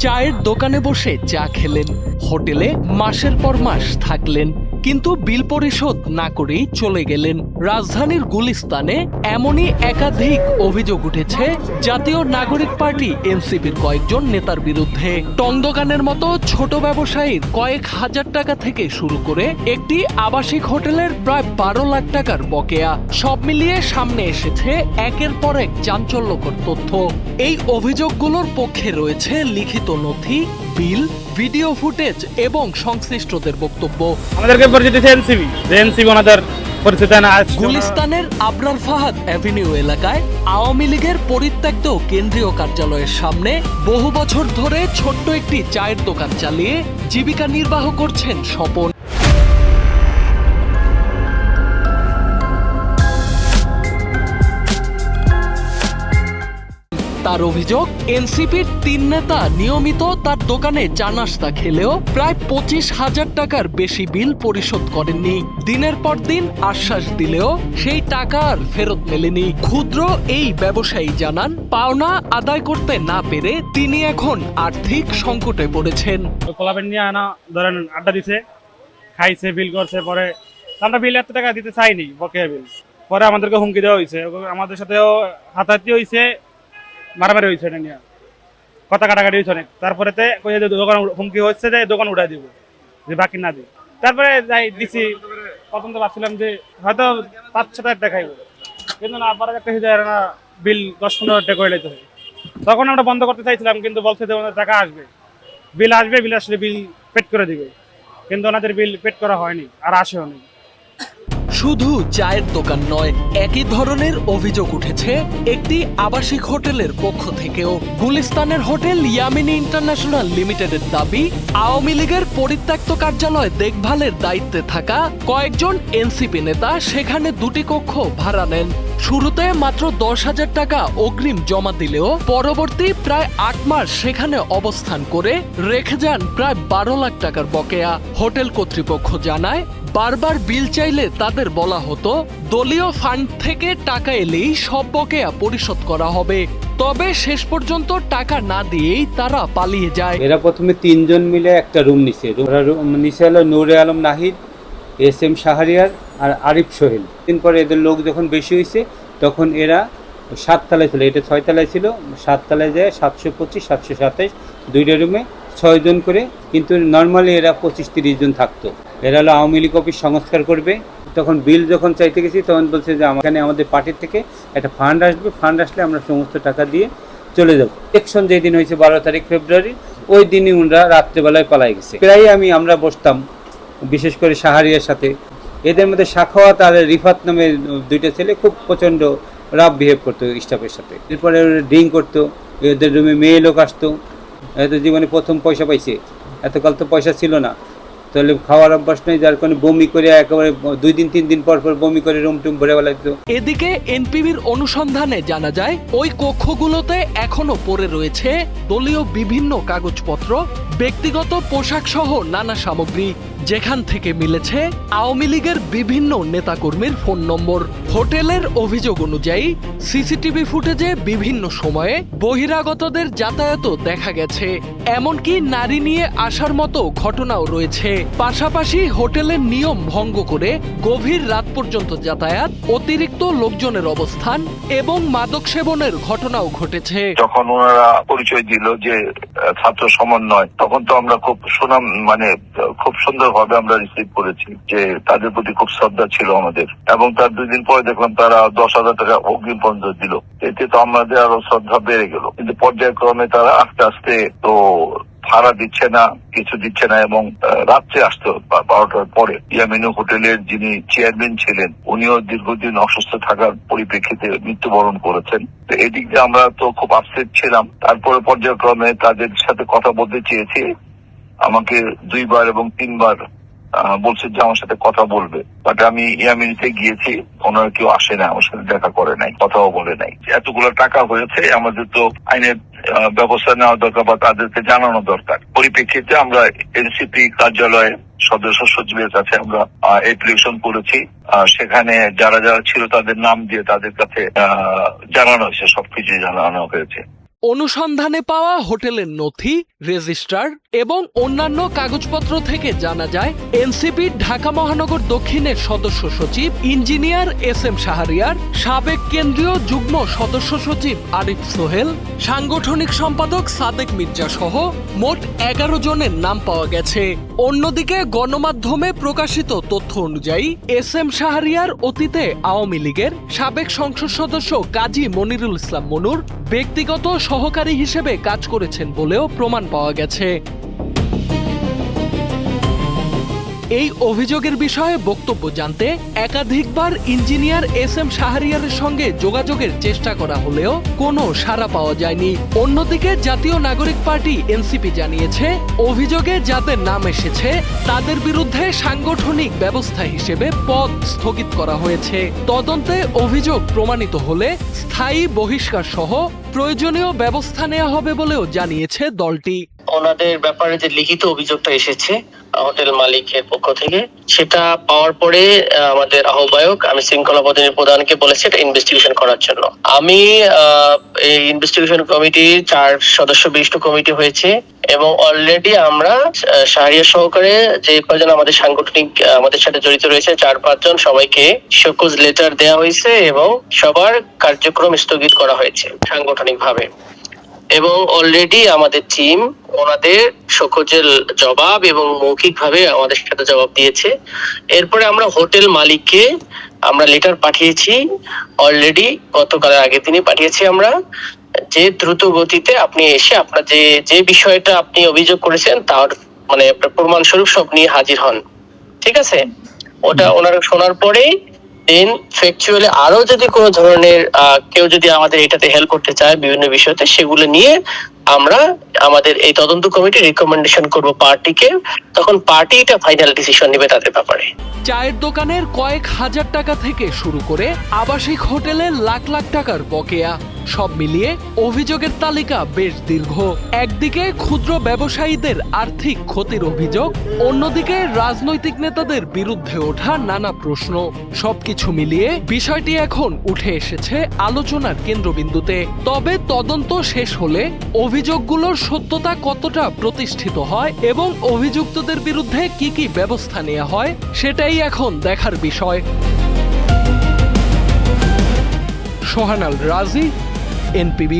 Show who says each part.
Speaker 1: চায়ের দোকানে বসে চা খেলেন, হোটেলে মাসের পর মাস থাকলেন, কিন্তু বিল পরিশোধ না করেই চলে গেলেন। রাজধানীর গুলিস্তানে এমনই একাধিক অভিযোগ উঠেছে জাতীয় নাগরিক পার্টি এনসিপির কয়েকজন নেতার বিরুদ্ধে। টং দোকানের মতো ছোট ব্যবসায়ীর কয়েক হাজার টাকা থেকে শুরু করে একটি আবাসিক হোটেলের প্রায় 12 লাখ টাকার বকেয়া, সব মিলিয়ে সামনে এসেছে একের পর এক চাঞ্চল্যকর তথ্য। এই অভিযোগগুলোর পক্ষে রয়েছে লিখিত নথি, বিল, ভিডিও ফুটেজ এবং সংশ্লিষ্টদের বক্তব্য।
Speaker 2: আমাদেরকে পরিচিত এনসিবি, এনসিবি ওনাদের পরিচিত না।
Speaker 1: গুলিস্তানের আবরার ফাহাদ অ্যাভিনিউ এলাকায় আওয়ামী লীগের পরিত্যক্ত কেন্দ্রীয় কার্যালয়ের সামনে বহু বছর ধরে ছোট্ট একটি চায়ের দোকান চালিয়ে জীবিকা নির্বাহ করছেন স্বপন। তার অভিযোগ, এনসিপির 3 নেতা নিয়মিত তার দোকানে চা নাস্তা খেলেও প্রায় 25,000 টাকার বেশি বিল পরিশোধ করেননি। দিনের পর দিন আশ্বাস দিলেও সেই টাকা আর ফেরত মেলেনি। ক্ষুদ্র এই ব্যবসায়ী জানান, পাওনা আদায় করতে না পেরে তিনি এখন আর্থিক সংকটে পড়েছেন।
Speaker 2: কোলাবেন নিয়ে আনা ধরেন আড্ডা দিছে, খাইছে, বিল করছে, পরে আমরা বিল এত টাকা দিতে চাইনি, বকেয়া বিল। পরে আমাদেরকে হুমকি দেওয়া হয়েছে, আমাদের সাথেও হাতাহাতি হয়েছে, মারামারি হয়েছে, এটা নিয়ে কথা কাটাকাটি হয়েছে অনেক। তারপরে দোকান হুমকি হচ্ছে যে দোকান উঠাই দিব, যে বাকি না দিই। তারপরে যাই দিছি, প্রথম তো ভাবছিলাম যে হয়তো 5-6 টাকা খাইব, কিন্তু না, আবার একটা হয়ে যায় না, বিল 10-15 টাকা করে নিতে হয়। তখন আমরা বন্ধ করতে চাইছিলাম, কিন্তু বলছে যে ওনাদের টাকা আসবে, বিল আসবে, বিল আসলে বিল পেড করে দিবে, কিন্তু ওনাদের বিল পেড করা হয়নি আর আসেও নি।
Speaker 1: শুধু চায়ের দোকান নয়, একই ধরনের অভিযোগ উঠেছে একটি আবাসিক হোটেলের পক্ষ থেকেও। গুলিস্তানের হোটেল ইয়ামিনী ইন্টারন্যাশনাল লিমিটেডের দাবি, আওয়ামী লীগের পরিত্যক্ত কার্যালয় দেখভালের দায়িত্বে থাকা কয়েকজন এনসিপি নেতা সেখানে 2টি কক্ষ ভাড়া নেন। শুরুতে মাত্র 10,000 টাকা অগ্রিম জমা দিলেও পরবর্তী প্রায় 8 মাস সেখানে অবস্থান করে রেখে যান প্রায় 12 লাখ টাকার বকেয়া। হোটেল কর্তৃপক্ষ জানায়, বারবার বিল চাইলে তাদের বলা হতো দলীয় ফান্ড থেকে টাকা এলেই সব বকেয়া পরিশোধ করা হবে। তবে শেষ পর্যন্ত টাকা না দিয়েই তারা পালিয়ে যায়।
Speaker 3: এরা প্রথমে 3 জন মিলে একটা রুম নিছে। নিচে হলো নূরে আলম নাহিদ, SM শাহরিয়ার আর আরিফ সোহেল। দিন পরে এদের লোক যখন বেশি হয়েছে তখন এরা 7 তলায় ছিল, এটা 6 তলায় ছিল, 7 তলায় যায় 725, 727 2টা রুমে 6 জন করে। কিন্তু নর্মালি এরা 25-30 জন থাকতো। এরা হলো আওয়ামী লীগ অফিস সংস্কার করবে। তখন বিল যখন চাইতে গেছি তখন বলছে যে এখানে আমাদের পার্টির থেকে একটা ফান্ড আসবে, ফান্ড আসলে আমরা সমস্ত টাকা দিয়ে চলে যাব। ইলেকশন যেদিন হয়েছে 12 তারিখ ফেব্রুয়ারি, ওই দিনই ওনারা রাত্রেবেলায় পালাই গেছে। প্রায় আমরা বসতাম, বিশেষ করে শাহরিয়ার সাথে। এদের মধ্যে সাখাওয়াত আর রিফাত নামে 2টা ছেলে খুব প্রচণ্ড রাফ বিহেভ করতো স্টাফের সাথে। এরপরে ড্রিঙ্ক করতো, এদের রুমে মেয়ে লোক আসতো। এদের জীবনে প্রথম পয়সা পাইছে, এতকাল তো পয়সা ছিল না, তাহলে খাওয়ার অভ্যাস নেই, যার কারণে বমি করে একেবারে 2 দিন 3 দিন পর পর বমি করে রুম টুম ভরে বেলাইতো।
Speaker 1: এদিকে এনপিবির অনুসন্ধানে জানা যায়, ওই কক্ষগুলোতে এখনো পড়ে রয়েছে দলীয় বিভিন্ন কাগজপত্র, ব্যক্তিগত পোশাক সহ নানা সামগ্রী, যেখান থেকে মিলেছে আওয়ামী লীগের বিভিন্ন নেতাকর্মীর ফোন নম্বর। হোটেলের অভিযোগ অনুযায়ী সিসিটিভি ফুটেজে বিভিন্ন সময়ে বহিরাগতদের যাতায়াতও দেখা গেছে, এমনকি নারী নিয়ে আসার মতো ঘটনাও রয়েছে। পাশাপাশি হোটেলের নিয়ম ভঙ্গ করে গভীর রাত পর্যন্ত যাতায়াত, অতিরিক্ত লোকজনের অবস্থান এবং মাদক সেবনের ঘটনাও ঘটেছে।
Speaker 4: যখন ওনারা পরিচয় দিল যে ছাত্র সমন্বয়, তখন তো আমরা খুব সুনাম খুব সুন্দরভাবে আমরা রিসিভ করেছি, যে তাদের প্রতি খুব শ্রদ্ধা ছিল আমাদের। এবং তার 2 দিন পরে দেখলাম তারা 10,000 টাকা অগ্রিম পর্যন্ত দিল। এতে তো আমাদের আরো শ্রদ্ধা বেড়ে গেল। কিন্তু পর্যায়ক্রমে তারা আস্তে আস্তে তো ভাড়া দিচ্ছে না, কিছু দিচ্ছে না, এবং রাত্রে আসতো 12টার পরে। ইয়ামিনী হোটেলের যিনি চেয়ারম্যান ছিলেন, উনিও দীর্ঘদিন অসুস্থ থাকার পরিপ্রেক্ষিতে মৃত্যুবরণ করেছেন। তো এদিক দিয়ে আমরা তো খুব আপসেট ছিলাম। তারপরে পর্যায়ক্রমে তাদের সাথে কথা বলতে চেয়েছি, আমাকে 2 বার এবং 3 বার বলছে যে আমার সাথে কথা বলবে। বাট আমি ইয়ামিনীতে গিয়েছি, ওনারা কেউ আসে না, আমার সাথে দেখা করে নাই, কথাও বলে নাই। এতগুলো টাকা হয়েছে, আমাদের তো আইনের ব্যবস্থা নেওয়া দরকার বা তাদেরকে জানানো দরকার। পরিপ্রেক্ষিতে আমরা এনসিপি কার্যালয়ে সদস্য সচিবের কাছে আমরা অ্যাপ্লিকেশন করেছি। সেখানে যারা যারা ছিল তাদের নাম দিয়ে তাদের কাছে জানানো হয়েছে, সবকিছু জানানো হয়েছে।
Speaker 1: অনুসন্ধানে পাওয়া হোটেলের নথি, রেজিস্ট্রার এবং অন্যান্য কাগজপত্র থেকে জানা যায় এনসিপির ঢাকা মহানগর দক্ষিণের সদস্য সচিব ইঞ্জিনিয়ার SM শাহরিয়ার, সাবেক কেন্দ্রীয় যুগ্ম সদস্য সচিব আরিফ সোহেল, সাংগঠনিক সম্পাদক সাদেক মির্জা সহ মোট 11 জনের নাম পাওয়া গেছে। অন্যদিকে গণমাধ্যমে প্রকাশিত তথ্য অনুযায়ী SM শাহরিয়ার অতীতে আওয়ামী লীগের সাবেক সংসদ সদস্য কাজী মনিরুল ইসলাম মনুর ব্যক্তিগত সহকারী হিসেবে কাজ করেছেন বলেও প্রমাণ পাওয়া গেছে। এই অভিযোগের বিষয়ে বক্তব্য জানতে একাধিকবার ইঞ্জিনিয়ার SM শাহরিয়ারের সঙ্গে যোগাযোগের চেষ্টা করা হলেও কোনো সাড়া পাওয়া যায়নি। অন্যদিকে জাতীয় নাগরিক পার্টি NCP জানিয়েছে অভিযোগে যাদের নাম এসেছে তাদের বিরুদ্ধে সাংগঠনিক ব্যবস্থা হিসেবে পদ স্থগিত করা হয়েছে। তদন্তে অভিযোগ প্রমাণিত হলে স্থায়ী বহিষ্কার সহ প্রয়োজনীয় ব্যবস্থা নেওয়া হবে বলেও জানিয়েছে দলটি।
Speaker 5: ওনাদের ব্যাপারে যে লিখিত অভিযোগটা এসেছে হোটেল মালিকের পক্ষ থেকে, সেটা পাওয়ার পরে আমাদের আহ্বায়ক আমি শৃঙ্খলা বাহিনীর প্রধানকে বলেছি এটা ইনভেস্টিগেশন করার জন্য। আমি এই ইনভেস্টিগেশন কমিটি 4 সদস্য বিশিষ্ট কমিটি হয়েছে এবং অলরেডি আমরা শাহরিয়ার সহকারে যে কয়জন আমাদের সাংগঠনিক আমাদের সাথে জড়িত রয়েছে 4-5 জন সবাইকে শোকজ লেটার দেওয়া হয়েছে এবং সবার কার্যক্রম স্থগিত করা হয়েছে সাংগঠনিক ভাবে। এবং অলরেডি আমাদের টিম ওনাদের শোকজের জবাব এবং মৌখিকভাবে আমাদের সাথে জবাব দিয়েছে। এরপরে আমরা হোটেল মালিককে আমরা লেটার পাঠিয়েছি, অলরেডি গতকালের আগের দিনই পাঠিয়েছি আমরা, যে দ্রুত গতিতে আপনি এসে আপনার যে বিষয়টা আপনি অভিযোগ করেছেন তার মানে প্রমাণ স্বরূপ সব নিয়ে হাজির হন। ঠিক আছে, ওটা ওনারা শোনার পরেই দেন ফ্যাকচুয়ালি আরো যদি কোনো ধরনের কেউ যদি আমাদের এটাতে হেল্প করতে চায় বিভিন্ন বিষয়তে, সেগুলো নিয়ে আমরা আমাদের এই তদন্ত কমিটি রিকমেন্ডেশন করব পার্টিকে, তখন পার্টি এটা ফাইনাল ডিসিশন নেবে তাদের ব্যাপারে।
Speaker 1: চায়ের দোকানের কয়েক হাজার টাকা থেকে শুরু করে আবাসিক হোটেলে লাখ লাখ টাকার বকেয়া, সব মিলিয়ে অভিযোগের তালিকা বেশ দীর্ঘ। একদিকে ক্ষুদ্র ব্যবসায়ীদের আর্থিক ক্ষতির অভিযোগ, অন্যদিকে রাজনৈতিক নেতাদের বিরুদ্ধে ওঠা নানা প্রশ্ন। সবকিছু মিলিয়ে বিষয়টি এখন উঠে এসেছে আলোচনার কেন্দ্রবিন্দুতে। তবে তদন্ত শেষ হলে অভিযোগগুলোর সত্যতা কতটা প্রতিষ্ঠিত হয় এবং অভিযুক্তদের বিরুদ্ধে কি কি ব্যবস্থা নেওয়া হয় সেটাই এখন দেখার বিষয়। সোহানাল রাজি, NPB।